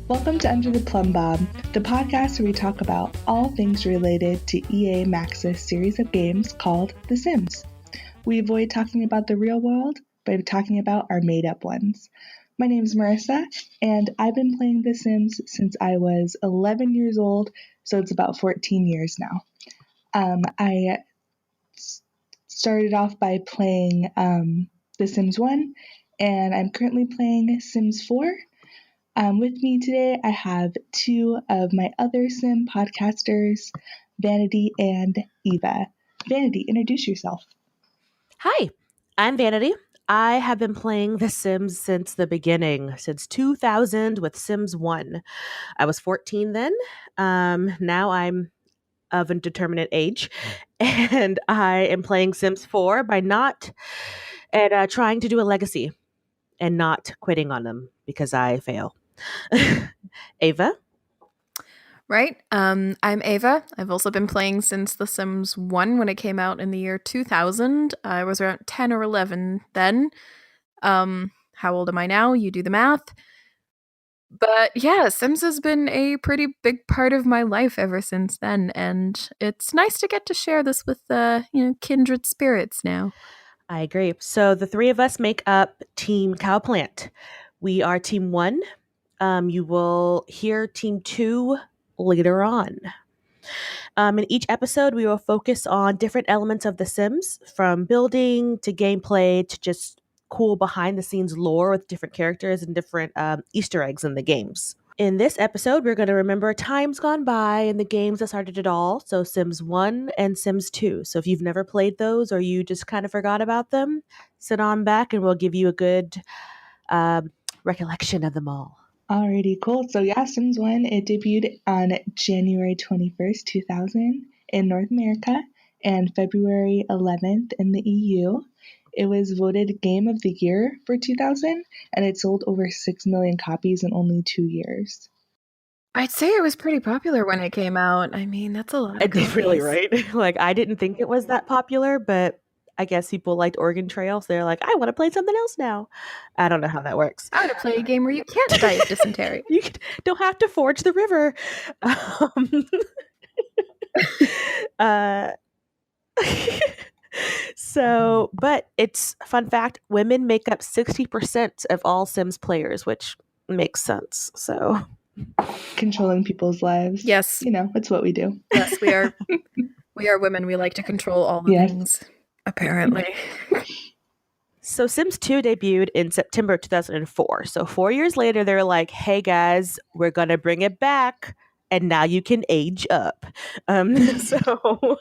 Welcome to Under the Plum Bob, the podcast where we talk about all things related to EA Max's series of games called The Sims. We avoid talking about the real world by talking about our made-up ones. My name is Marissa, and I've been playing The Sims since I was 11 years old, so it's about 14 years now. I started off by playing The Sims 1, and I'm currently playing Sims 4. With me today, I have two of my other Sim podcasters, Vanity and Eva. Vanity, introduce yourself. Hi, I'm Vanity. I have been playing The Sims since the beginning, since 2000 with Sims 1. I was 14 then. Now I'm of a determinate age, and I am playing Sims 4 by trying to do a legacy and not quitting on them because I fail. Ava? Right. I'm Ava. I've also been playing since The Sims 1 when it came out in the year 2000. I was around 10 or 11 then. How old am I now? You do the math. But yeah, Sims has been a pretty big part of my life ever since then, and it's nice to get to share this with kindred spirits now. I agree. So the three of us make up Team Cowplant. We are Team 1. You will hear Team 2 later on. In each episode, we will focus on different elements of The Sims, from building to gameplay to just cool behind-the-scenes lore with different characters and different Easter eggs in the games. In this episode, we're going to remember times gone by and the games that started it all, so Sims 1 and Sims 2. So if you've never played those or you just kind of forgot about them, sit on back and we'll give you a good recollection of them all. Alrighty, cool. So yeah, Sims 1, it debuted on January 21st, 2000 in North America and February 11th in the EU. It was voted Game of the Year for 2000, and it sold over 6 million copies in only 2 years. I'd say it was pretty popular when it came out. I mean, that's a lot of copies. Really, right? Like, I didn't think it was that popular, but I guess people liked Oregon Trail, so they're like, I want to play something else now. I don't know how that works. I want to play a game where you can't die of dysentery. You don't have to forge the river. So, but it's fun fact, women make up 60% of all Sims players, which makes sense. So, controlling people's lives. Yes. You know, it's what we do. Yes, we are. We are women. We like to control all the things, apparently. So Sims 2 debuted in September 2004. So 4 years later, they're like, hey guys, we're going to bring it back. And now you can age up. So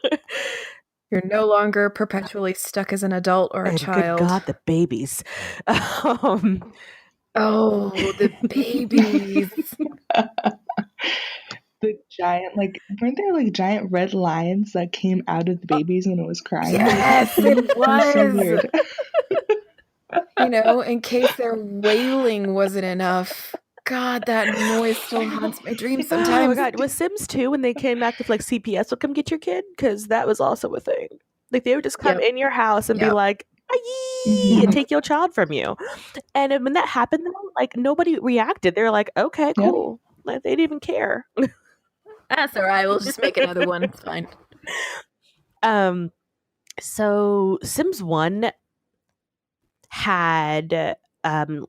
you're no longer perpetually stuck as an adult or a child. Good God, the babies. Oh, the babies. The giant, weren't there giant red lions that came out of the babies when it was crying? Yes, it was. So weird. In case their wailing wasn't enough. God, that noise still haunts my dreams sometimes. Oh my God, was Sims 2 when they came back to CPS will come get your kid? Because that was also a thing. They would just come in your house and be like, and take your child from you. And when that happened, nobody reacted. They were like, okay, cool. They didn't even care. That's all right. We'll just make another one. It's fine. So Sims 1 had a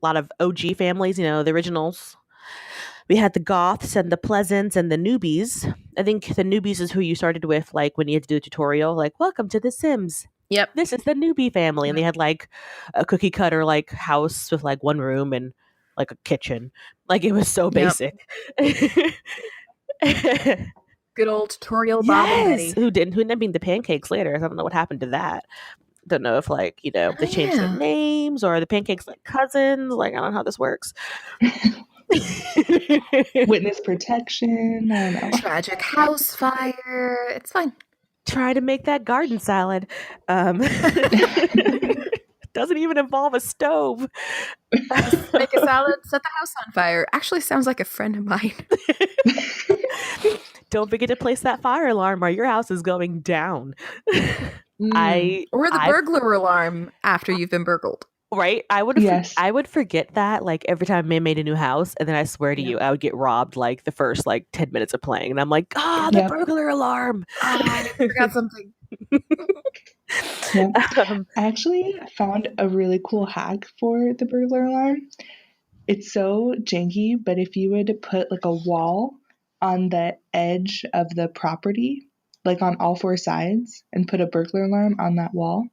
lot of OG families, the originals. We had the Goths and the Pleasants and the Newbies. I think the Newbies is who you started with, when you had to do a tutorial, welcome to The Sims. Yep. This is the newbie family. And they had a cookie cutter house with one room and a kitchen. It was so basic. Good old tutorial Bob and Betty. Who ended up being the pancakes later. I don't know what happened to that. Don't know if they changed their names or the pancakes cousins. I don't know how this works. Witness protection. I don't know. Tragic house fire. It's fine. Try to make that garden salad. Doesn't even involve a stove. Make a salad, set the house on fire. Actually sounds like a friend of mine. Don't forget to place that fire alarm or your house is going down. Or the burglar alarm after you've been burgled. Right? Yes. I would forget that like every time I made a new house, and then I swear to Yep. you, I would get robbed like the first like 10 minutes of playing, and I'm like, the Yep. burglar alarm. I forgot something. Yep. Um, I actually found a really cool hack for the burglar alarm. It's so janky, but if you would put like a wall on the edge of the property, like on all four sides, and put a burglar alarm on that wall,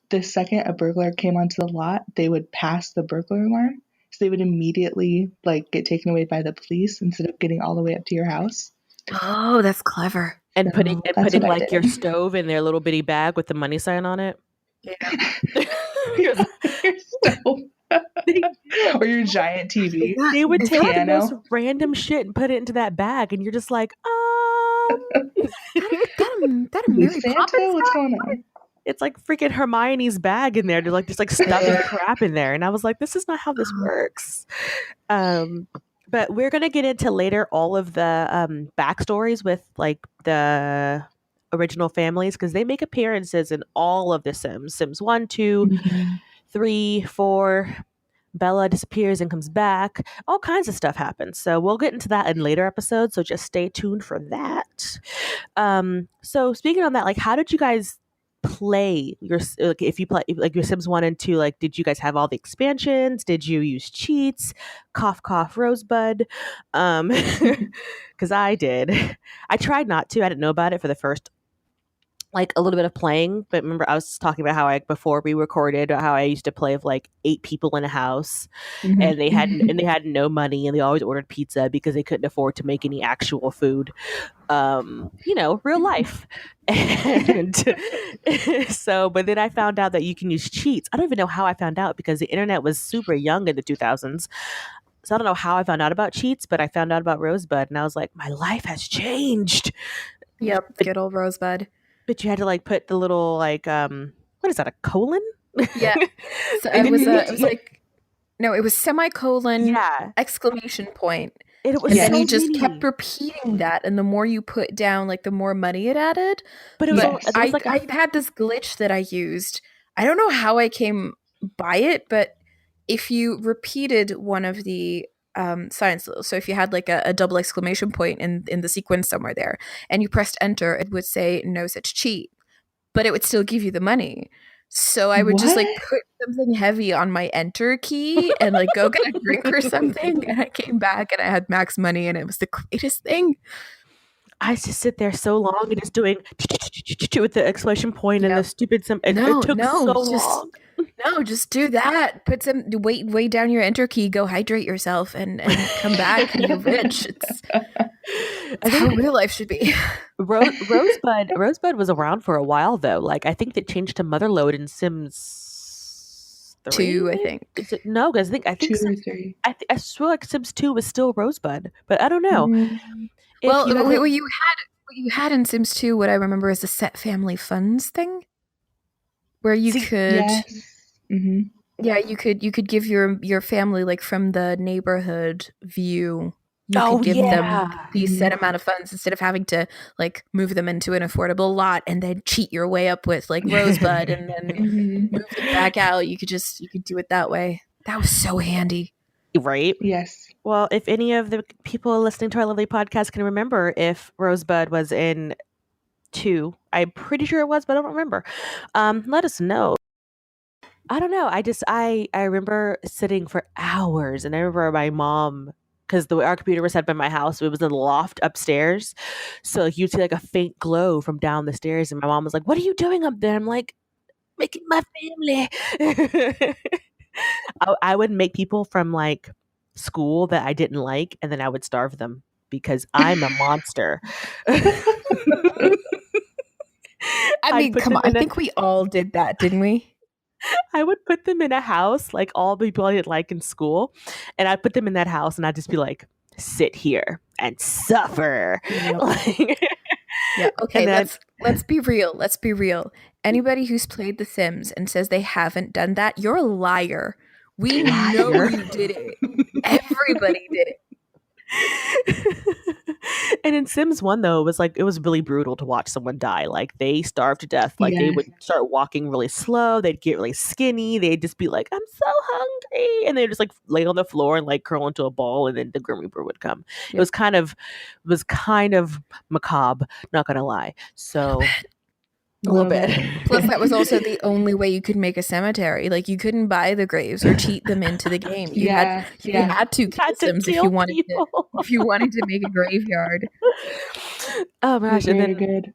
the second a burglar came onto the lot, they would pass the burglar alarm. So they would immediately like get taken away by the police instead of getting all the way up to your house. Oh, that's clever. and So putting that's what I like your did. stove in their little bitty bag with the money sign on it. Yeah. Your stove. Or your giant TV. They would Is take that the most piano. random shit and put it into that bag, and you're just like, that a Is Mary Santa? Poppins What's bag? going on? it's like freaking Hermione's bag in there. They're like just like stuffing crap in there, and I was like, this is not how this works. But we're gonna get into later all of the backstories with like the original families, because they make appearances in all of the Sims 1, 2, Mhm. 3, 4. Bella disappears and comes back. All kinds of stuff happens. So we'll get into that in later episodes. So just stay tuned for that. So speaking on that, like, how did you guys play your like if you play like your Sims 1 and 2? Like, did you guys have all the expansions? Did you use cheats? Cough cough Rosebud. Because I did. I tried not to. I didn't know about it for the first like a little bit of playing, but remember I was talking about how I before we recorded how I used to play with like 8 people in a house, Mhm. and they had no money, and they always ordered pizza because they couldn't afford to make any actual food. Real life. And so, but then I found out that you can use cheats. I don't even know how I found out because the internet was super young in the 2000s. So I don't know how I found out about cheats, but I found out about Rosebud, and I was like, my life has changed. Yep, good old Rosebud. But you had to like put the little like what is that, a colon? Yeah. So And it was then like no, it was semicolon yeah. exclamation point. It was And Yes. then so you just many. kept repeating that, and the more you put down, like the more money it added. But it was, Yes. it was like I had this glitch that I used. I don't know how I came by it, but if you repeated one of the signs, so if you had like a double exclamation point in the sequence somewhere there, and you pressed enter, it would say no such cheat, but it would still give you the money. So I would just like What? put something heavy on my enter key and like go get a drink or something. And I came back and I had max money, and it was the greatest thing. I used to sit there so long and just doing with the exclamation point and the Yep. stupid it took so long. Just do that. Put some way down your enter key. Go hydrate yourself and come back, and you're rich. It's how real life should be. Rosebud was around for a while though. Like I think that changed to Motherlode in Sims 3. 2, I think. Is it? No, because I think 2 or Sims, 3. I swear like Sims 2 was still Rosebud, but I don't know. Mm. If Well, you had what you had in Sims 2, what I remember is the set family funds thing, where you could Yes. Mm-hmm. yeah, you could give your family like from the neighborhood view. You Oh, could give them yeah. these set amount of funds instead of having to like move them into an affordable lot and then cheat your way up with like Rosebud and then Mm-hmm. move them back out. You could do it that way. That was so handy. Right. Yes. Well, if any of the people listening to our lovely podcast can remember if Rosebud was in 2, I'm pretty sure it was, but I don't remember. Let us know. I don't know. I remember sitting for hours, and I remember my mom, because our computer was set by my house, it was in the loft upstairs, so like, you'd see like a faint glow from down the stairs, and my mom was like, "What are you doing up there?" I'm like, "Making my family." I would make people from like school that I didn't like, and then I would starve them because I'm a monster. I mean, come on. I think we all did that, didn't we? I would put them in a house, like all the people I didn't like in school, and I'd put them in that house, and I'd just be like, "Sit here and suffer." Yep. Like, Yeah. Okay. then, Let's be real. Let's be real. Anybody who's played The Sims and says they haven't done that, you're a liar. We know Liar. you did it. Everybody did it. And in Sims 1 though, it was really brutal to watch someone die. Like they starved to death. Like they Yes. would start walking really slow, they'd get really skinny, they'd just be like, I'm so hungry. And they'd just like lay on the floor and like curl into a ball, and then the Grim Reaper would come. It Yep. was kind of macabre, not gonna lie. So a little bit. Plus, that was also the only way you could make a cemetery. Like, you couldn't buy the graves or cheat them into the game. You had to kill Had to Sims if kill you wanted people. if you wanted to make a graveyard. Oh my gosh! And Very then good.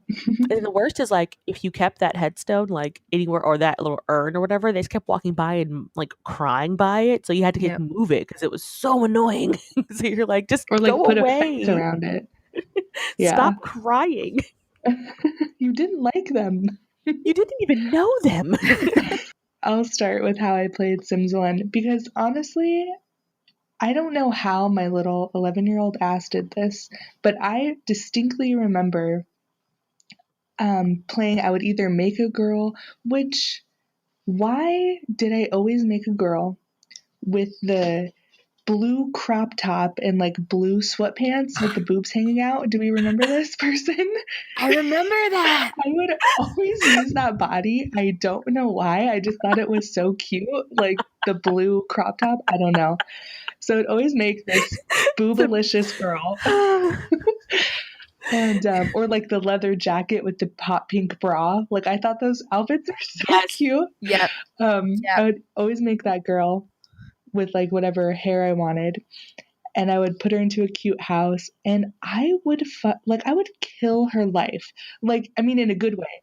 and the worst is like if you kept that headstone like anywhere, or that little urn or whatever, they just kept walking by and like crying by it, so you had to Yep. move it because it was so annoying. So you're like, just Or like go put away. a fence around it. Yeah. Stop crying. You didn't like them. You didn't even know them. I'll start with how I played Sims 1 because honestly, I don't know how my little 11-year-old ass did this, but I distinctly remember playing. I would either make a girl, why did I always make a girl with the blue crop top and like blue sweatpants with the boobs hanging out? Do we remember this person? I remember that. I would always use that body. I don't know why. I just thought it was so cute. Like the blue crop top. I don't know. So I'd always make this boobalicious girl. And or like the leather jacket with the hot pink bra. Like I thought those outfits are so cute. Yep. I would always make that girl with like whatever hair I wanted, and I would put her into a cute house, and I would I would kill her life. Like, I mean, in a good way.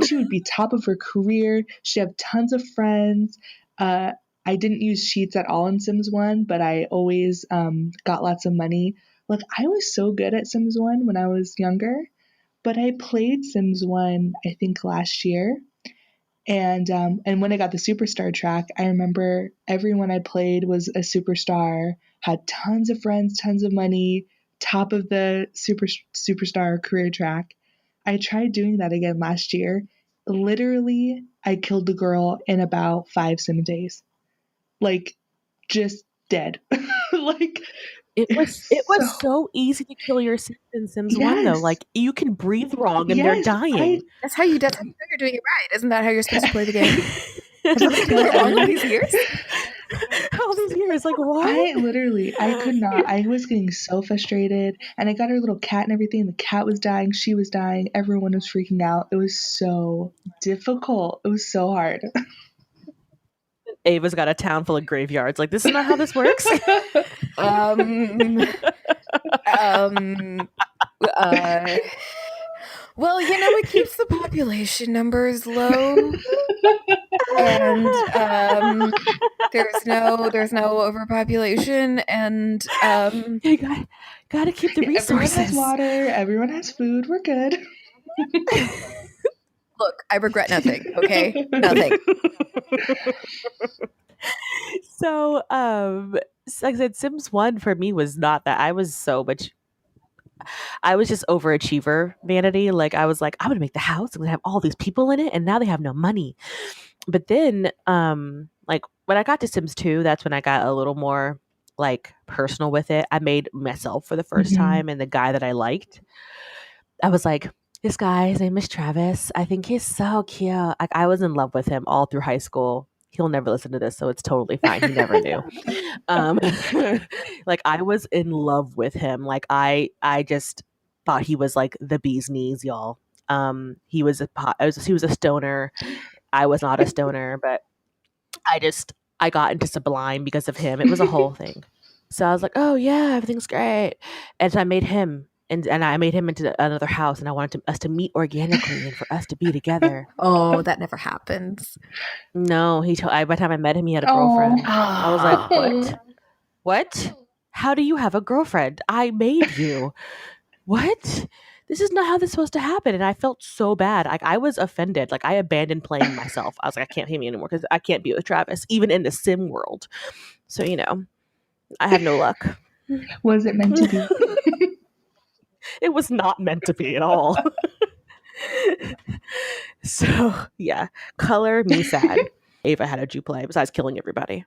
She would be top of her career. She'd have tons of friends. I didn't use cheats at all in Sims 1, but I always got lots of money. Like, I was so good at Sims 1 when I was younger, but I played Sims 1, I think, last year. And when I got the superstar track, I remember everyone I played was a superstar, had tons of friends, tons of money, top of the superstar career track. I tried doing that again last year. Literally, I killed the girl in about 5 sim days. Like, just dead. Like, it was so easy to kill your Sims in Sims 1 though. Yes. Like you can breathe wrong and they're dying. That's how you know you're doing it right. Isn't that how you're supposed to play the game? All these years? All these years, like what? I could not. I was getting so frustrated, and I got her little cat and everything. The cat was dying, she was dying, everyone was freaking out. It was so difficult. It was so hard. Ava's got a town full of graveyards. Like, this is not how this works. Well, you know, it keeps the population numbers low, and there's no overpopulation, and you gotta keep the resources. Everyone has water. Everyone has food. We're good. Look, I regret nothing. Okay, nothing. So, like I said, Sims 1 for me was not that. I was just overachiever vanity. Like I was like, I'm gonna make the house. I'm gonna have all these people in it, and now they have no money. But then, like when I got to Sims 2, that's when I got a little more like personal with it. I made myself for the first time, and the guy that I liked, I was like, this guy, his name is Travis. I think he's so cute. Like I was in love with him all through high school. He'll never listen to this, so it's totally fine. He never knew. Like I was in love with him. Like I just thought he was like the bee's knees, y'all. He was a stoner. I was not a stoner, but I got into Sublime because of him. It was a whole thing. So I was like, oh yeah, everything's great. And so I made him. And I made him into another house, and I wanted us to meet organically and for us to be together. Oh, that never happens. No, by the time I met him, he had a girlfriend. I was like, what? What? How do you have a girlfriend? I made you. What? This is not how this is supposed to happen. And I felt so bad. Like I was offended. Like I abandoned playing myself. I was like, I can't play me anymore because I can't be with Travis, even in the sim world. So, you know, I had no luck. Was it meant to be? It was not meant to be at all. So, yeah. Color me sad. Ava, how did you play besides killing everybody?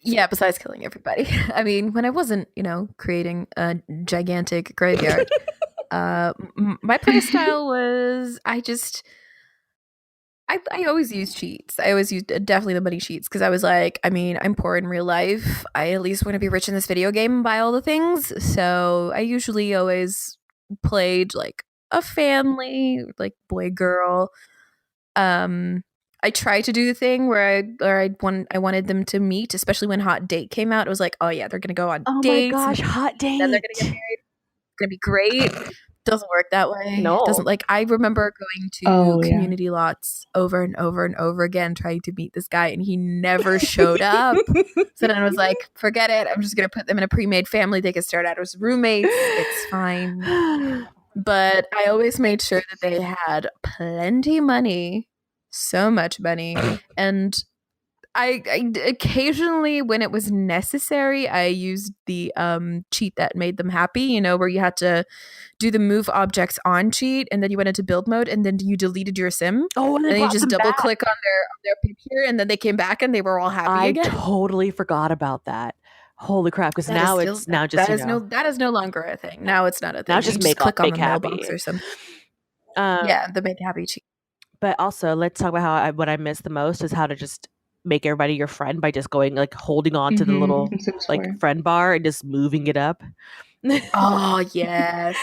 Yeah, besides killing everybody. I mean, when I wasn't, creating a gigantic graveyard, my playstyle was I always use cheats. I always used definitely the money cheats because I was like, I mean, I'm poor in real life. I at least want to be rich in this video game and buy all the things. So I usually always played like a family, like boy girl. I tried to do the thing where I wanted them to meet, especially when Hot Date came out. It was like, oh yeah, they're gonna go on Oh my dates, gosh, Hot then they're Date. gonna get married. It's gonna be great. Doesn't work that way. No. Doesn't like I remember going to Oh, yeah. community lots over and over and over again trying to meet this guy and he never showed up. So then I was like, forget it. I'm just gonna put them in a pre-made family. They can start out as roommates. It's fine. But I always made sure that they had plenty money, so much money, and I occasionally, when it was necessary, I used the cheat that made them happy, where you had to do the move objects on cheat and then you went into build mode and then you deleted your sim. Oh, and And then you brought just them double back. click on their picture and then they came back and they were all happy I again. totally forgot about that. Holy crap! Because now it's just that is no longer a thing. Now it's not a thing. now You just just make click on make the happy mailbox or something. Um, Yeah, the make happy cheat. But also, let's talk about how what I miss the most is how to just make everybody your friend by just going like holding on to the little in Sims like 4. friend bar and just moving it up. Oh yes.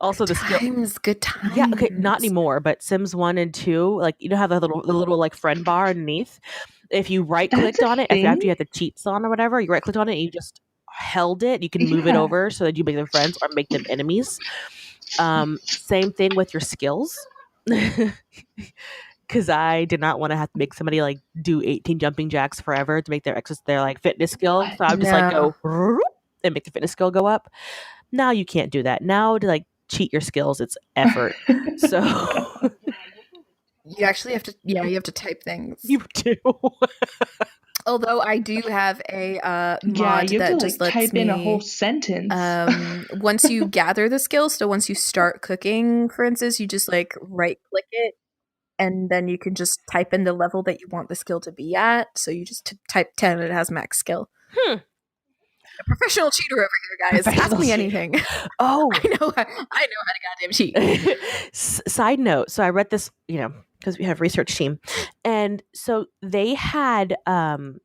Also, the skill. Good times. Yeah, okay, not anymore. But Sims 1 and 2, like have the little like friend bar underneath. If you right clicked That's a on it after thing? you had the cheats on or whatever, you right clicked on it and you just held it. You can move it Yeah. over so that you make them friends or make them enemies. Same thing with your skills. Because I did not want to have to make somebody like do 18 jumping jacks forever to make their like fitness skill. So I would just like go and make the fitness skill go up. Now you can't do that. Now to like cheat your skills, it's effort. So you actually have to you have to type things. You do. Although I do have a mod you have that to just like lets type me in a whole sentence. Once you gather the skills, so once you start cooking, for instance, you just like right click it and then you can just type in the level that you want the skill to be at. So you just type 10 and it has max skill. A professional cheater over here, guys. Ask me anything. Oh, I know how to goddamn cheat. Side note. So I read this, because we have research team. And so they had so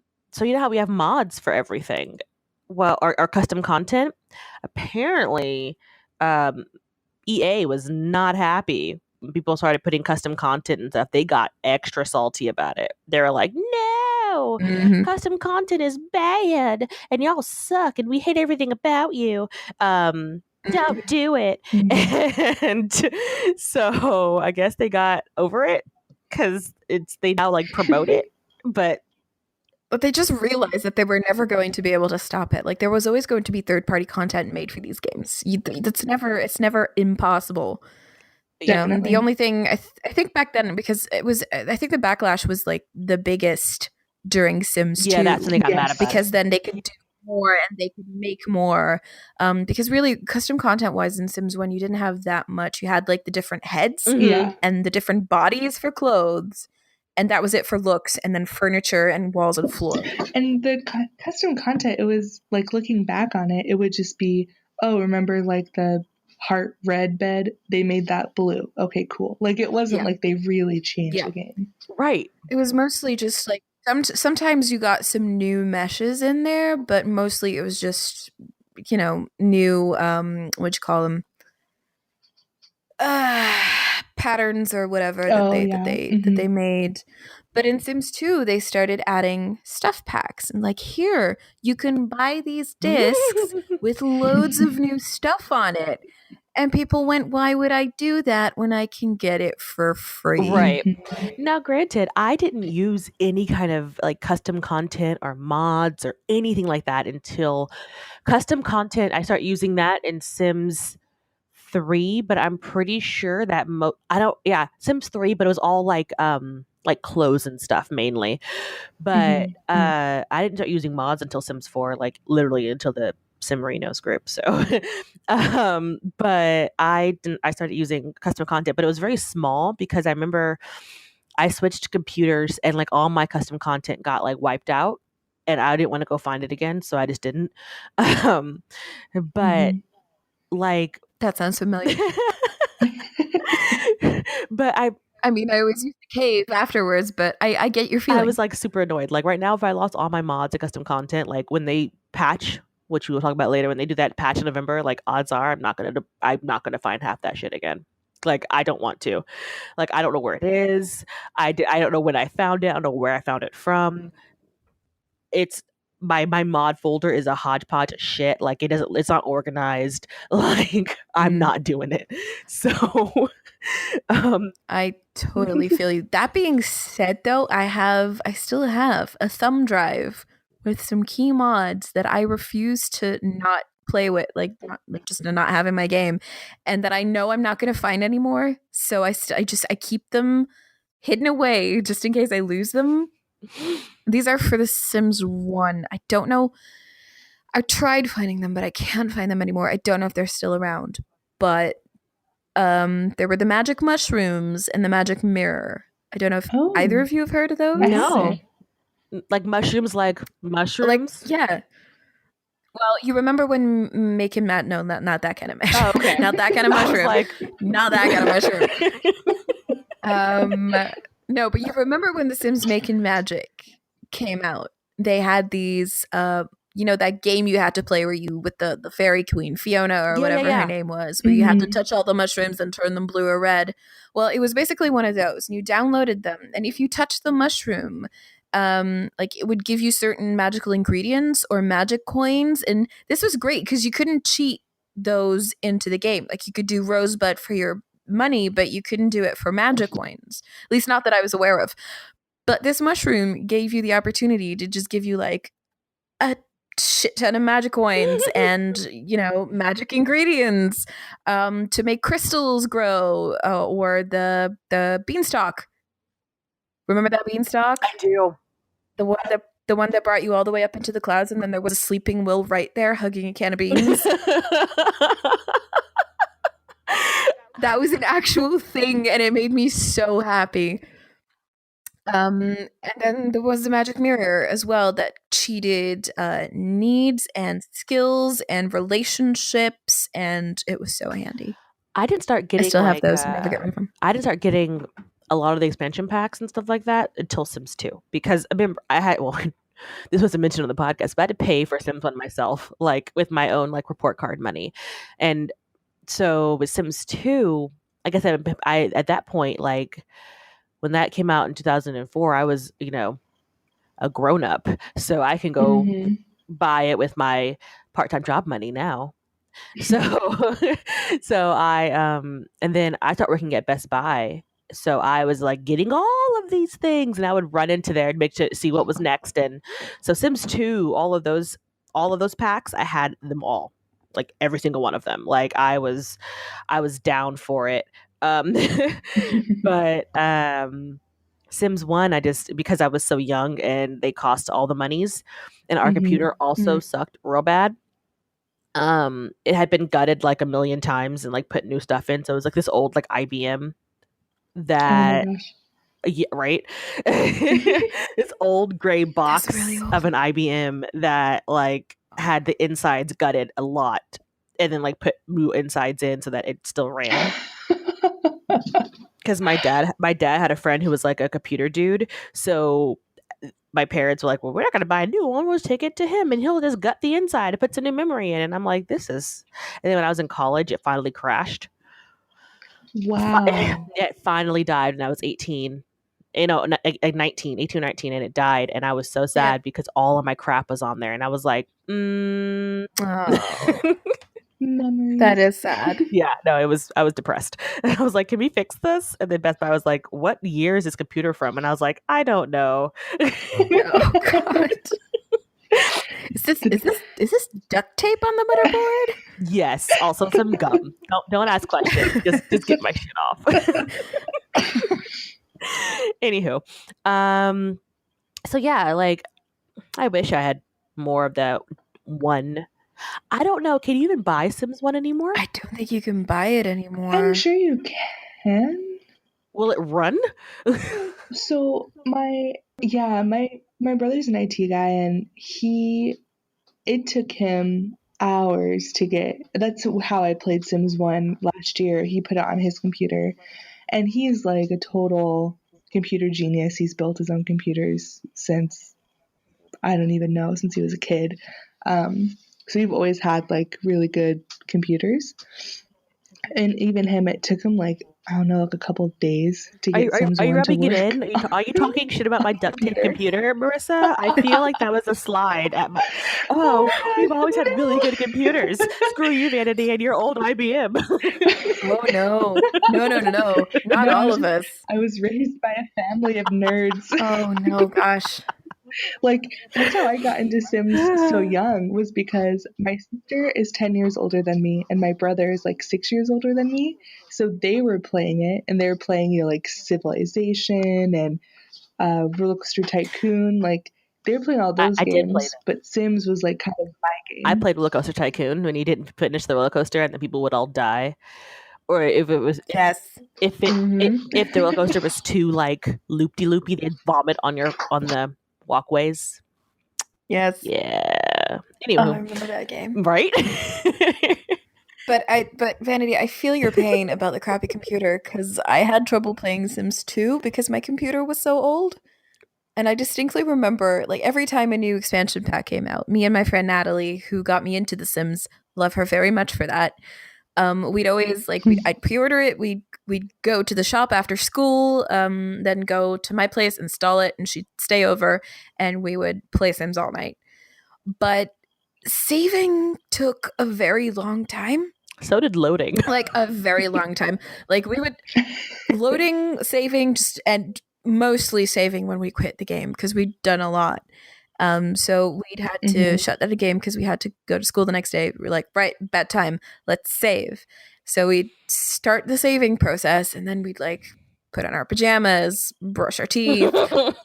how we have mods for everything. Well, our custom content. Apparently, EA was not happy when people started putting custom content and stuff. They got extra salty about it. They were like, no, custom content is bad and y'all suck and we hate everything about you. Don't do it. And so I guess they got over it because they now like promote it. But they just realized that they were never going to be able to stop it. Like there was always going to be third-party content made for these games. It's never impossible. The only thing I think back then, because I think the backlash was like the biggest during Sims 2. Yeah, that's when they got mad about because it. then they could do more and they could make more. Because really, custom content-wise in Sims 1, you didn't have that much. You had like the different heads and the different bodies for clothes. And that was it for looks, and then furniture and walls and floor. And the custom content, it was like looking back on it, it would just be, oh, remember like the heart red bed? They made that blue. Okay, cool. Like it wasn't like they really changed the game. Right. It was mostly just like sometimes you got some new meshes in there, but mostly it was just new what'd you call them? Patterns or whatever that they made. But in Sims 2, they started adding stuff packs and like, here, you can buy these discs with loads of new stuff on it. And people went, why would I do that when I can get it for free? Right. Now, granted, I didn't use any kind of like custom content or mods or anything like that until custom content. I started using that in Sims 3, but I'm pretty sure that Sims 3, but it was all like clothes and stuff mainly. But I didn't start using mods until Sims 4, like literally until the Simerinos group. So but I started using custom content, but it was very small because I remember I switched computers and like all my custom content got like wiped out. and I didn't want to go find it again, so I just didn't. Um, but like That sounds familiar. but I mean, I always use the cave afterwards, but I get your feeling. I was like super annoyed. Like right now, if I lost all my mods and custom content, like when they patch, which we will talk about later, when they do that patch in November, like odds are I'm not gonna find half that shit again. Like I don't want to. Like I don't know where it is. I don't know when I found it. I don't know where I found it from. It's my mod folder is a hodgepodge of shit. Like it's not organized. Like I'm not doing it. So I totally feel you. That being said though, I still have a thumb drive with some key mods that I refuse to not play with, just to not have in my game, and that I know I'm not going to find anymore. So I keep them hidden away just in case I lose them. These are for The Sims 1. I don't know. I tried finding them, but I can't find them anymore. I don't know if they're still around. But there were the magic mushrooms and the magic mirror. I don't know if either of you have heard of those. No. Like mushrooms, like mushrooms? Like, yeah. Well, you remember when Make and Matt? No, not that kind of mushroom. Oh, okay. Not that kind of mushroom. Not that kind of mushroom. No, but you remember when The Sims Making Magic came out? They had these, that game you had to play where you, with the fairy queen, Fiona or whatever her name was, where you had to touch all the mushrooms and turn them blue or red. Well, it was basically one of those. And you downloaded them. And if you touched the mushroom, it would give you certain magical ingredients or magic coins. And this was great because you couldn't cheat those into the game. Like you could do Rosebud for your money, but you couldn't do it for magic coins. At least not that I was aware of. But this mushroom gave you the opportunity to just give you like a shit ton of magic coins and magic ingredients to make crystals grow, or the beanstalk. Remember that beanstalk? I do. The one that brought you all the way up into the clouds, and then there was a sleeping Will right there hugging a can of beans. That was an actual thing, and it made me so happy. And then there was the magic mirror as well that cheated needs and skills and relationships, and it was so handy. I didn't start getting. I still have those and never get rid of them. I didn't start getting a lot of the expansion packs and stuff like that until Sims 2, because I remember this wasn't mentioned on the podcast, but I had to pay for Sims 1 myself, like with my own like report card money, and so with Sims 2, like I said, I at that point, like when that came out in 2004, I was a grown up, so I can go buy it with my part-time job money now. So I and then I started working at Best Buy. So I was like getting all of these things, and I would run into there and see what was next. And so Sims 2, all of those packs, I had them all, like every single one of them. Like I was down for it. But Sims 1, because I was so young and they cost all the monies, and our computer also sucked real bad. It had been gutted like a million times and like put new stuff in. So it was like this old like IBM that, yeah, right. This old gray box of an IBM that like had the insides gutted a lot, and then like put new insides in so that it still ran. Because my dad had a friend who was like a computer dude, so my parents were like, well, we're not going to buy a new one. We'll just take it to him and he'll just gut the inside and put some new memory in. And I'm like, and then when I was in college, it finally crashed. Wow. It finally died when I was 18, 18 or 19, and it died. And I was so sad because all of my crap was on there. And I was like, Memories. That is sad. Yeah, no, I was depressed. And I was like, can we fix this? And then Best Buy was like, what year is this computer from? And I was like, I don't know. Oh God. Is this duct tape on the motherboard? Yes, also some gum. Don't ask questions. Just get my shit off. Anywho, so yeah, like I wish I had more of that one. I don't know. Can you even buy Sims 1 anymore? I don't think you can buy it anymore. I'm sure you can. Will it run? So my Yeah, my brother's an IT guy, and it took him hours to get. That's how I played Sims 1 last year. He put it on his computer, and he's like a total computer genius. He's built his own computers since I don't even know, since he was a kid. So we've always had like really good computers. And even him, it took him like, I don't know, like a couple of days to get Sims Are you 1 to rubbing it work. in? Are you talking shit about my duct tape computer, Marissa? I feel like that was a slide at my. Oh, we've always had really good computers. Screw you, Vanity, and your old IBM. Oh no. No. Not all of us. I was raised by a family of nerds. Oh no, gosh. Like, that's how I got into Sims so young, was because my sister is 10 years older than me, and my brother is like 6 years older than me. So they were playing it, and they were playing, like Civilization and Roller Coaster Tycoon. Like, they were playing all those I did play games, them. but Sims was like kind of my game. I played Roller Coaster Tycoon when you didn't finish the roller coaster and the people would all die. Or if it was Yes. if the roller coaster was too like loopy, they'd vomit on the walkways. Yes. Yeah. Oh, I Anywho, remember that game. right? But Vanity, I feel your pain about the crappy computer because I had trouble playing Sims 2 because my computer was so old. And I distinctly remember, like, every time a new expansion pack came out, me and my friend Natalie, who got me into The Sims, love her very much for that. We'd always I'd pre-order it. We'd go to the shop after school, then go to my place, install it, and she'd stay over, and we would play Sims all night. But saving took a very long time. So did loading. Like a very long time. Like we would loading, saving, and mostly saving when we quit the game because we'd done a lot. So we'd had to shut down the game because we had to go to school the next day. We were like, right, bedtime, let's save. So we'd start the saving process, and then we'd like put on our pajamas, brush our teeth,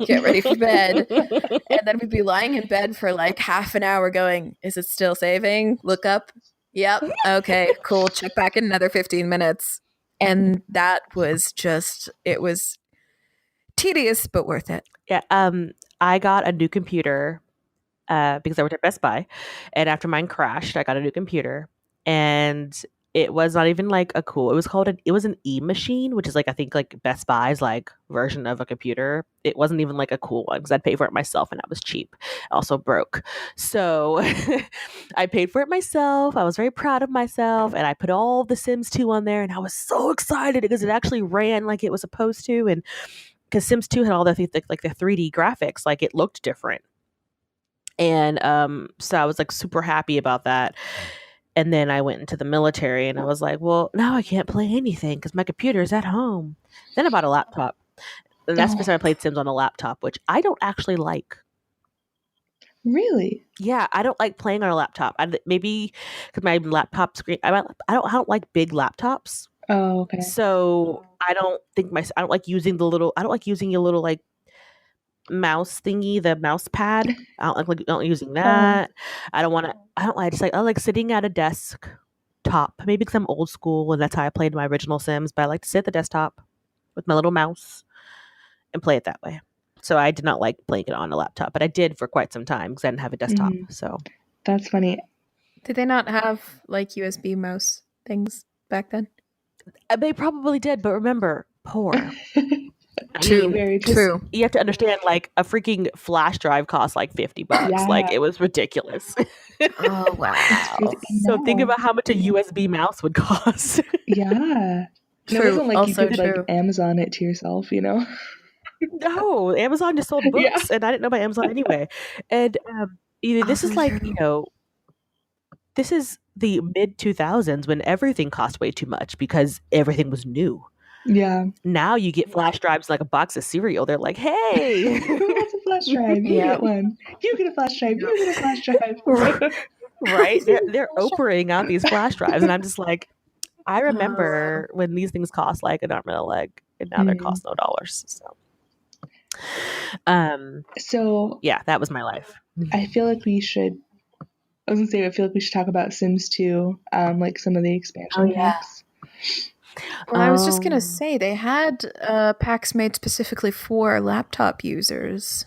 get ready for bed, and then we'd be lying in bed for like half an hour going, is it still saving? Look up. Yep. Okay, cool. Check back in another 15 minutes. And that was it was tedious, but worth it. Yeah. I got a new computer because I worked at Best Buy, and after mine crashed, I got a new computer, and it was not even like a cool. It was an E-machine, which is like I think like Best Buy's like version of a computer. It wasn't even like a cool one because I'd pay for it myself, and that was cheap. Also broke, so I paid for it myself. I was very proud of myself, and I put all the Sims 2 on there, and I was so excited because it actually ran like it was supposed to, and because Sims 2 had all the like the 3D graphics, like it looked different. And so I was like super happy about that. And then I went into the military and I was like, well, now I can't play anything because my computer is at home. Then I bought a laptop. And that's the first time I played Sims on a laptop, which I don't actually like. Really? Yeah, I don't like playing on a laptop. Maybe because my laptop screen, I don't like big laptops. Oh, okay. So I don't like using a little like mouse thingy, the mouse pad. I don't like using that. I like sitting at a desk top. Maybe because I'm old school and that's how I played my original Sims, but I like to sit at the desktop with my little mouse and play it that way. So I did not like playing it on a laptop, but I did for quite some time because I didn't have a desktop. So that's funny. Did they not have like USB mouse things back then? They probably did, but remember, poor. True. You have to understand, like a freaking flash drive costs like $50. Yeah. Like it was ridiculous. Oh wow! So think about how much a USB mouse would cost. Yeah. True. It wasn't like also you could true. like Amazon it to yourself, you know? No, Amazon just sold books, and I didn't know about Amazon anyway. And this is like this is the mid 2000s when everything cost way too much because everything was new. Yeah. Now you get flash drives like a box of cereal. They're like, hey, who wants a flash drive? You get one. You get a flash drive. You get a flash drive. Right? They're Oprahing out these flash drives, and I'm just like, I remember when these things cost like an arm and a leg, and now they cost no dollars. So yeah, that was my life. I feel like we should. I feel like we should talk about Sims 2, like some of the expansion packs. Well, I was just gonna Um, say they had packs made specifically for laptop users.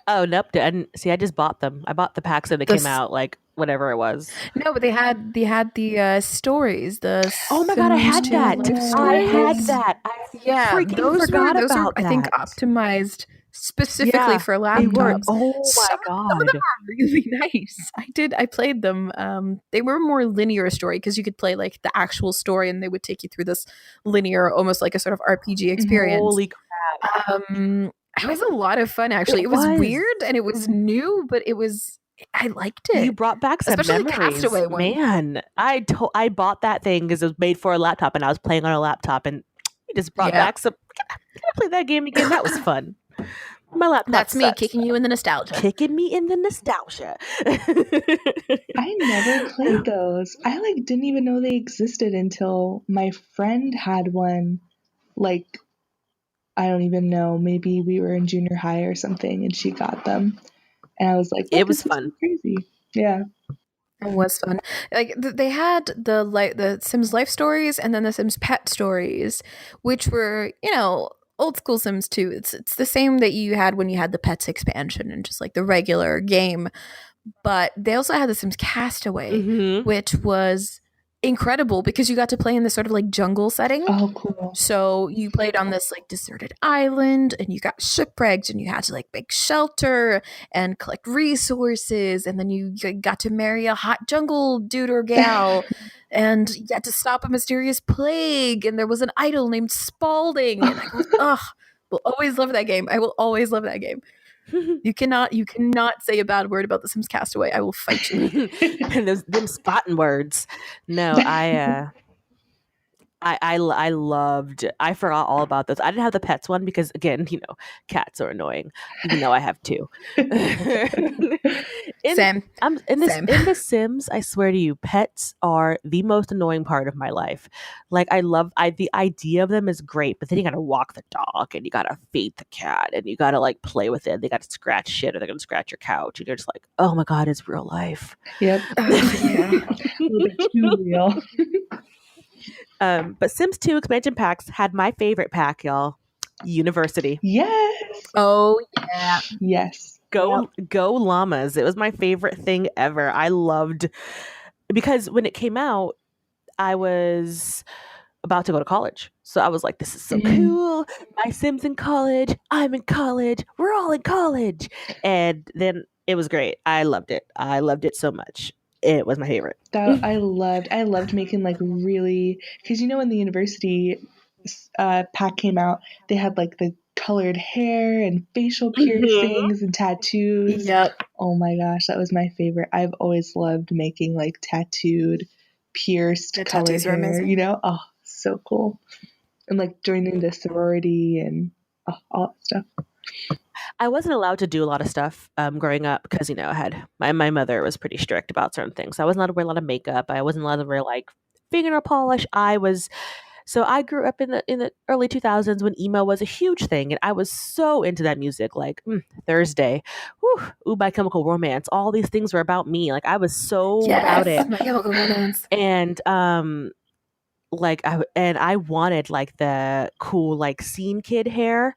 oh nope, didn't see. I just bought them. I bought the packs when they came This out, like whatever it was. No, but they had the stories, the Oh my god, I Sims had 2 Oh, that. life I had stories. that. I Yeah, freaking forgot those were about I think that. optimized specifically Yeah, for they were. Mhm. laptops. Oh my Some of them god. are really nice. I played them. They were more linear story because you could play like the actual story and they would take you through this linear, almost like a sort of RPG experience. Holy crap. It was a lot of fun actually. It It was was. weird and it was new, but I liked You it. brought back some Especially the memories, Castaway one. man. I bought that thing because it was made for a laptop, and I was playing on a laptop, and you just brought Yeah. back some. Can I play that game again? That was fun. My laptop That's me sucks. kicking you in the nostalgia. Kicking me in the nostalgia. I never played those. I like didn't even know they existed until my friend had one. Like, I don't even know. Maybe we were in junior high or something, and she got them, and I was like, "Oh, It was this is so fun. crazy!" Yeah. It was fun. Like they had the Sims life stories and then the Sims pet stories, which were old school Sims too. It's the same that you had when you had the pets expansion and just like the regular game. But they also had the Sims Castaway, Mm-hmm. which was incredible because you got to play in this sort of like jungle setting. Oh, cool. So you played on this like deserted island and you got shipwrecked and you had to like make shelter and collect resources and then you got to marry a hot jungle dude or gal and you had to stop a mysterious plague and there was an idol named Spalding and will always love that game. I will always love that game. You cannot say a bad word about The Sims Castaway. I will fight you. And them spotting words. No, I loved. I forgot all about those. I didn't have the pets one because again, cats are annoying, even though I have two. Same. In The Sims, I swear to you, pets are the most annoying part of my life. Like the idea of them is great, but then you gotta walk the dog and you gotta feed the cat and you gotta like play with it. They gotta scratch shit or they're gonna scratch your couch and you're just like, oh my god, it's real life. Yep. Yeah. A little bit too real. But Sims 2 expansion packs had my favorite pack, y'all. University. Yes. Oh yeah. Yes. Go llamas. It was my favorite thing ever. I loved because when it came out, I was about to go to college. So I was like, this is so cool. My Sims in college. I'm in college. We're all in college. And then it was great. I loved it. I loved it so much. It was my favorite. That I loved making like really, because when the university pack came out, they had like the colored hair and facial piercings and tattoos. Yep. Oh my gosh, that was my favorite. I've always loved making like tattooed, pierced, The colored tattoos are hair. amazing. Oh, so cool. And like joining the sorority and all that stuff. I wasn't allowed to do a lot of stuff growing up because I had my mother was pretty strict about certain things. I wasn't allowed to wear a lot of makeup. I wasn't allowed to wear like fingernail polish. I grew up in the early 2000s when emo was a huge thing, and I was so into that music. Like Thursday, Ooh, My Chemical Romance. All these things were about me. Like I was so about it. My Chemical Romance. And I wanted like the cool like scene kid hair.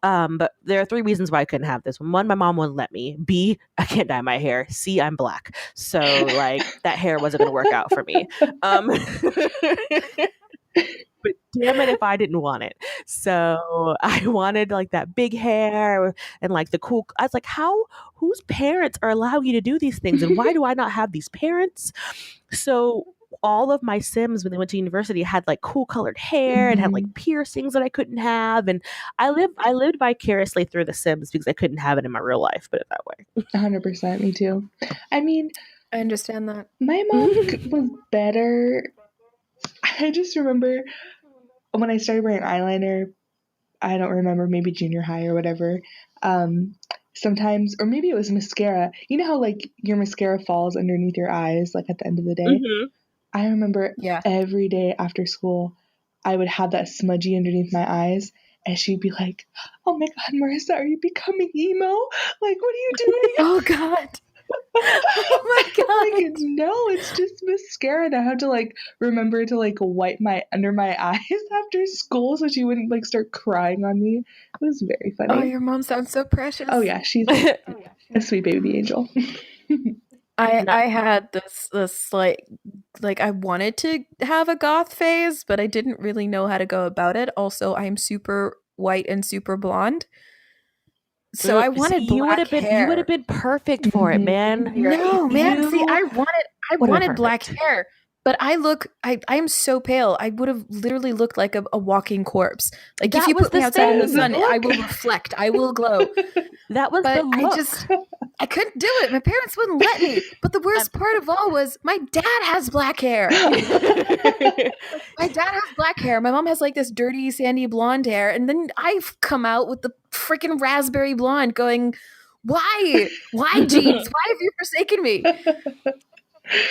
But there are 3 reasons why I couldn't have this. 1, my mom wouldn't let me. B, I can't dye my hair. C, I'm black. So like that hair wasn't gonna work out for me. But damn it if I didn't want it. So I wanted like that big hair and like the cool. I was like, whose parents are allowing you to do these things? And why do I not have these parents? So all of my Sims when they went to university had like cool colored hair and had like piercings that I couldn't have. And I lived vicariously through the Sims because I couldn't have it in my real life, put it that way. 100%, me too. I mean, I understand that. my mom was better. I just remember when I started wearing eyeliner, I don't remember, maybe junior high or whatever. Sometimes, or maybe it was mascara. You know how like your mascara falls underneath your eyes, like at the end of the day? Mm-hmm. I remember every day after school, I would have that smudgy underneath my eyes, and she'd be like, "Oh my God, Marissa, are you becoming emo? Like, what are you doing?" Oh God. Oh my god. Like, no, it's just mascara. And I have to like remember to like wipe my under my eyes after school so she wouldn't like start crying on me. It was very Oh, funny. your mom sounds so precious. Oh yeah, she's a sweet baby angel. I had this like I wanted to have a goth phase, but I didn't really know how to go about it. Also, I'm super white and super blonde. So I wanted you would black have been hair. you would have been perfect for it, Mhm. man. No, man. See, I would've wanted been black perfect. hair, but I'm so pale. I would have literally looked like a walking corpse. Like if That you was put me the outside in the same. sun, I Look. will reflect. I will glow. That was But the look. I couldn't do it. My parents wouldn't let me. But the worst part of all was my dad has black hair. My dad has black hair. My mom has like this dirty sandy blonde hair, and then I've come out with the freaking raspberry blonde going, why jeans, why have you forsaken me?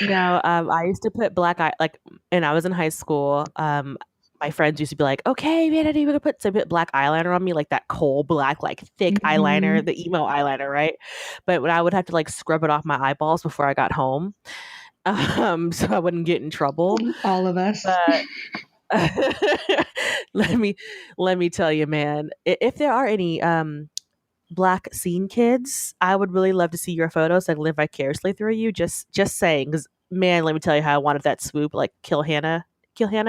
No, I used to put black eye like, and I was in high school. My friends used to be like, "Okay, man, I need to put black eyeliner on me, like that coal black, like thick eyeliner, the emo eyeliner, right?" But when I would have to like scrub it off my eyeballs before I got home, so I wouldn't get in trouble. All of us. But let me tell you, man, if there are any black scene kids, I would really love to see your photos and live vicariously through you. Just saying, because man, let me tell you how I wanted that swoop, like kill Hannah.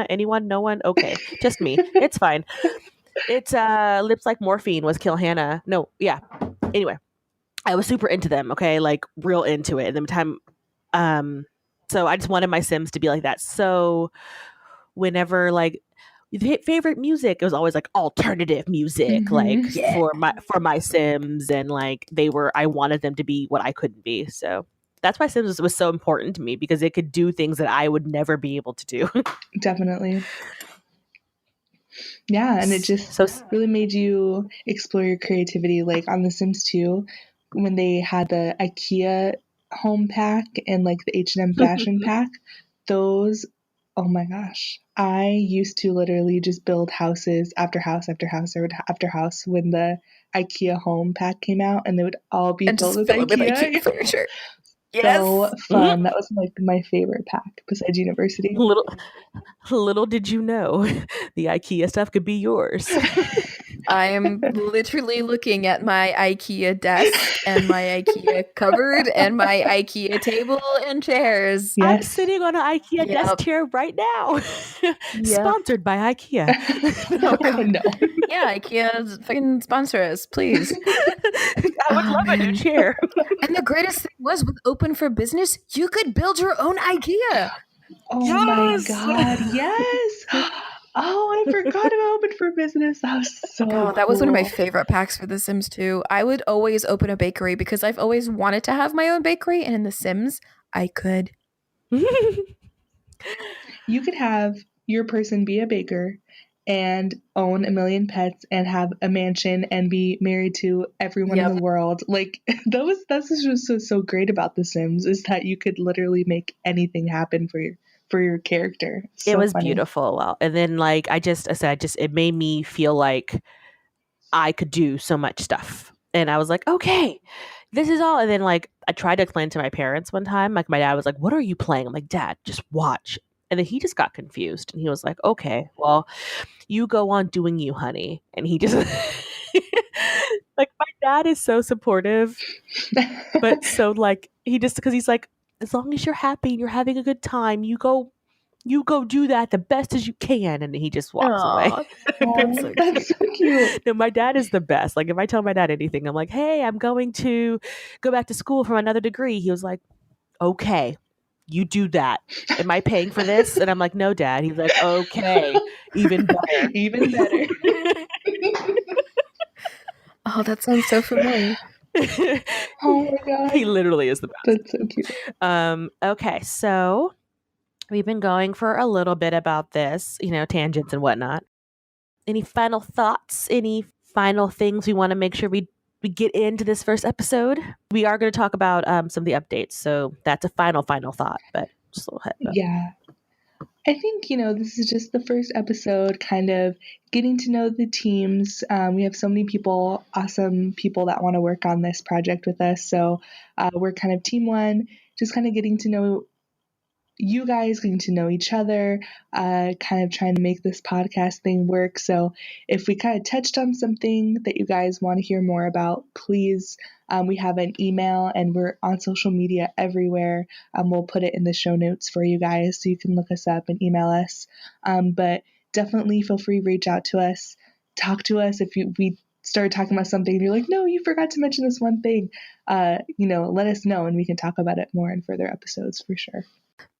Anyone? No one? Okay, just me. It's fine. It's Lips Like Morphine was Kill Hannah. No, yeah. Anyway, I was super into them. Okay, like real into it. And the time, so I just wanted my Sims to be like that. So whenever like favorite music, it was always like alternative music, like for my Sims, and like I wanted them to be what I couldn't be. So that's why Sims was so important to me, because it could do things that I would never be able to do. Definitely. Yeah, and it just really made you explore your creativity. Like on The Sims 2, when they had the IKEA home pack and like the H&M fashion pack, those, oh my gosh. I used to literally just build houses after house after house after house when the IKEA home pack came out, and they would all be filled with IKEA. Furniture. So fun. That was like my favorite pack besides university. Little did you know, the IKEA stuff could be yours. I am literally looking at my IKEA desk and my IKEA cupboard and my IKEA table and chairs. Yes. I'm sitting on an IKEA desk chair right now. Sponsored by IKEA. No. Yeah, IKEA fucking sponsor us, please. I would love a new chair. And the greatest thing was, with Open for Business, you could build your own IKEA. Oh my god, yes! Oh, I forgot about Open for Business. That was so cool. That was one of my favorite packs for The Sims 2. I would always open a bakery because I've always wanted to have my own bakery, and in The Sims, I could. You could have your person be a baker and own a million pets and have a mansion and be married to everyone in the world. Like that's just so great about The Sims, is that you could literally make anything happen for your character. So it was funny. beautiful. And then like I said, it made me feel like I could do so much stuff. And I was like, okay, this is all. And then like I tried to explain to my parents one time, like my dad was like, what are you playing? I'm like, Dad, just watch. And then he just got confused, and he was like, okay, well, you go on doing you, honey. And he just like, my dad is so supportive, but so like because he's like, as long as you're happy and you're having a good time, you go do that the best as you can. And he just walks away. That's so cute. No, my dad is the best. Like if I tell my dad anything, I'm like, hey, I'm going to go back to school for another degree. He was like, okay, you do that. Am I paying for this? And I'm like, no, Dad. He's like, okay, even better. Even better. Oh, that sounds so familiar. Oh my god. He literally is the best. That's so cute. Okay, so we've been going for a little bit about this, tangents and whatnot. Any final thoughts? Any final things we want to make sure we get into this first episode? We are going to talk about some of the updates, so that's a final thought, but just a little heads up. Yeah. I think, this is just the first episode, kind of getting to know the teams. We have so many people, awesome people that want to work on this project with us. So we're kind of team one, just kind of getting to know you guys, getting to know each other, kind of trying to make this podcast thing work. So if we kind of touched on something that you guys want to hear more about, please, we have an email and we're on social media everywhere. We'll put it in the show notes for you guys so you can look us up and email us. But definitely feel free to reach out to us, talk to us if we started talking about something and you're like, no, you forgot to mention this one thing. Let us know and we can talk about it more in further episodes for sure.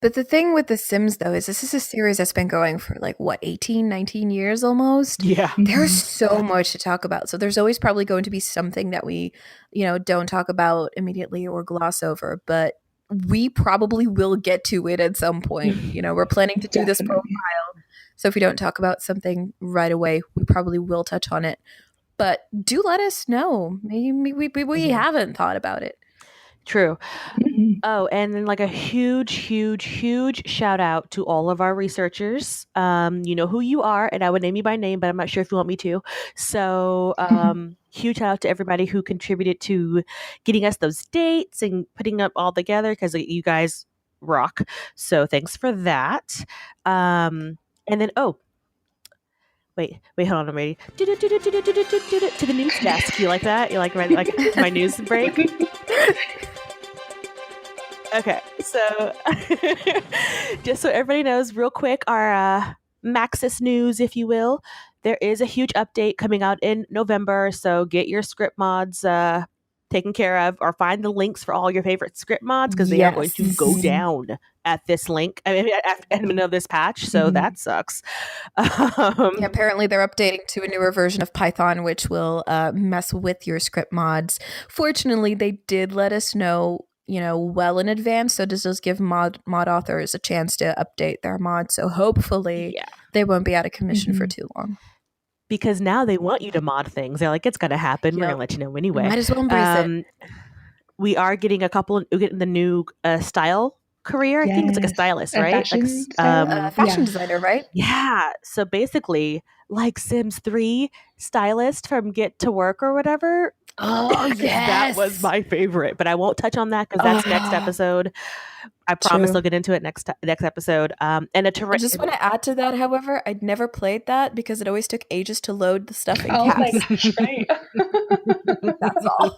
But the thing with The Sims, though, is this is a series that's been going for 18, 19 years almost. Yeah. There's so much to talk about. So there's always probably going to be something that we, don't talk about immediately or gloss over. But we probably will get to it at some point. We're planning to do this profile. So if we don't talk about something right away, we probably will touch on it. But do let us know. Maybe we haven't thought about it. True. Oh, and then a huge, huge, huge shout out to all of our researchers. You know who you are, and I would name you by name, but I'm not sure if you want me to. So huge shout out to everybody who contributed to getting us those dates and putting up all together because you guys rock. So thanks for that. And then, Wait, hold on, I'm ready. To the news desk. You like that? You like my news break? Okay, so just so everybody knows, real quick, our Maxis news, if you will, there is a huge update coming out in November. So get your script mods taken care of, or find the links for all your favorite script mods because they are going to go down at this link. I mean, at the end of this patch. So that sucks. Apparently, they're updating to a newer version of Python, which will mess with your script mods. Fortunately, they did let us know, well in advance. So this does give mod authors a chance to update their mods. So hopefully they won't be out of commission for too long. Because now they want you to mod things. They're like, it's going to happen. We're going to let you know anyway. Might as well embrace it. We are getting the new style career. I think it's like a stylist, right? Fashion designer, right? Yeah. So basically, like Sims 3 stylist from Get to Work or whatever. Oh, yes. That was my favorite, but I won't touch on that because that's next episode. I promise I'll get into it next episode. And I just want to add to that, however, I'd never played that because it always took ages to load the stuff in CAS. Right. That's all.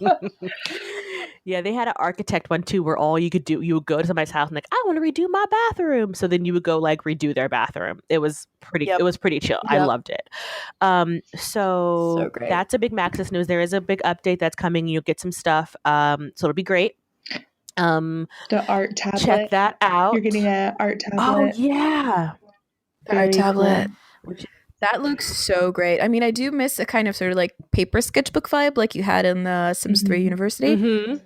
Yeah, they had an architect one too, where all you could do, you would go to somebody's house and I want to redo my bathroom. So then you would go redo their bathroom. It was pretty. It was pretty chill. I loved it. So great. That's a big Maxis news. There is a big update that's coming. You'll get some stuff. So it'll be great. The art tablet. Check that out. You're getting an art tablet. Oh yeah, the art tablet. Cool. That looks so great. I mean, I do miss a kind of sort of paper sketchbook vibe like you had in the Sims 3 University.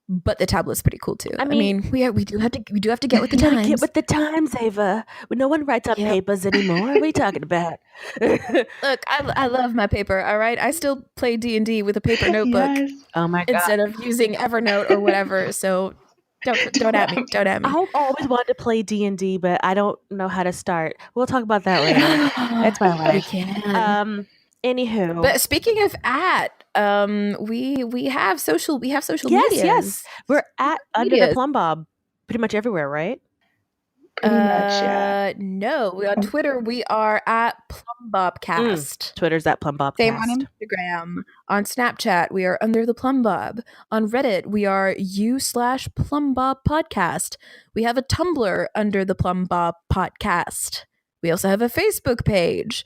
But the tablet's pretty cool too. I mean, we do have to get with the times. Get with the times, Ava. No one writes on papers anymore. What are you talking about? Look, I love my paper. All right, I still play D&D with a paper notebook. Yes. Oh my god! Instead of using Evernote or whatever. So don't at me. Don't at me. I've always wanted to play D&D, but I don't know how to start. We'll talk about that later. That's my life. We can. Anywho, but speaking of we have social media. Yes, we're at Under the Plum Bob pretty much everywhere, right? Pretty much, yeah. No, on Twitter we are at PlumBobcast. Twitter's at PlumBobcast. Same on Instagram. On Snapchat we are Under the Plum Bob. On Reddit we are u/PlumBobPodcast. We have a Tumblr, Under the Plum Bob Podcast. We also have a Facebook page.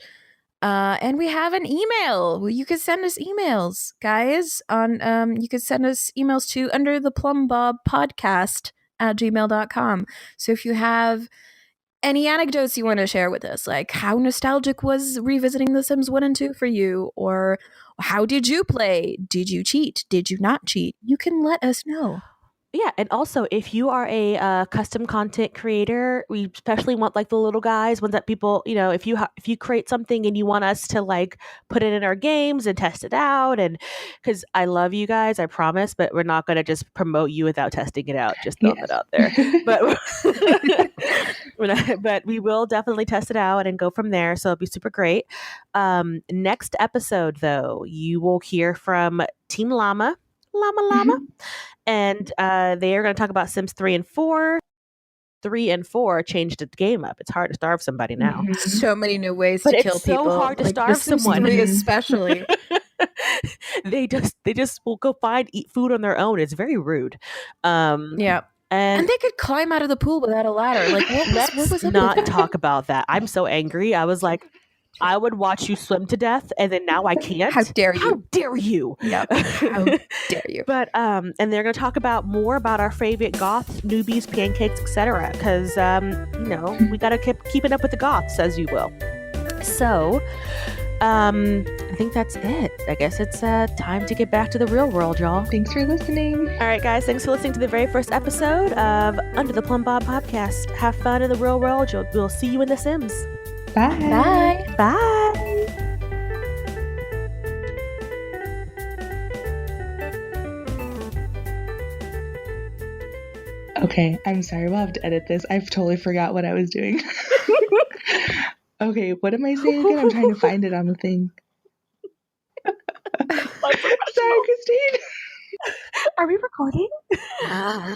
And we have an email. You could send us emails, guys. You could send us emails to undertheplumBobpodcast@gmail.com. So if you have any anecdotes you want to share with us, like how nostalgic was revisiting The Sims 1 and 2 for you, or how did you play? Did you cheat? Did you not cheat? You can let us know. Yeah, and also if you are a custom content creator, we especially want the little guys, ones that people, if you create something and you want us to put it in our games and test it out, and because I love you guys, I promise, but we're not going to just promote you without testing it out. Just throwing it out there. But we will definitely test it out and go from there. So it'll be super great. Next episode, though, you will hear from Team Llama, and they are going to talk about Sims 3 and 4. 3 and 4 changed the game up. It's hard to starve somebody now. So many new ways But to it's kill so people. hard to like, starve The Sims someone. 3 especially. They just will go eat food on their own. It's very rude. Yeah. And they could climb out of the pool without a ladder. Like, what was up not with that? talk about that. I'm so angry. I was like, I would watch you swim to death, and then now I can't. How dare you? How dare you? Yep. How dare you? But and they're going to talk about more about our favorite goths, newbies, pancakes, etc. Because we got to keep keeping up with the goths, as you will. So, I think that's it. I guess it's time to get back to the real world, y'all. Thanks for listening. All right, guys. Thanks for listening to the very first episode of Under the Plum Bob podcast. Have fun in the real world. We'll see you in The Sims. Bye. Bye. Bye. Okay, I'm sorry. We'll have to edit this. I've totally forgot what I was doing. Okay, what am I saying again? I'm trying to find it on the thing. Sorry, Christine. Are we recording?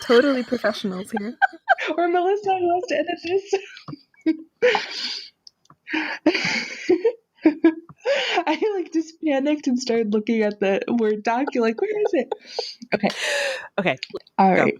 Totally professionals here. Or Melissa who has to edit this. I just panicked and started looking at the Word doc. You're like, where is it? Okay. Okay. All Go. right.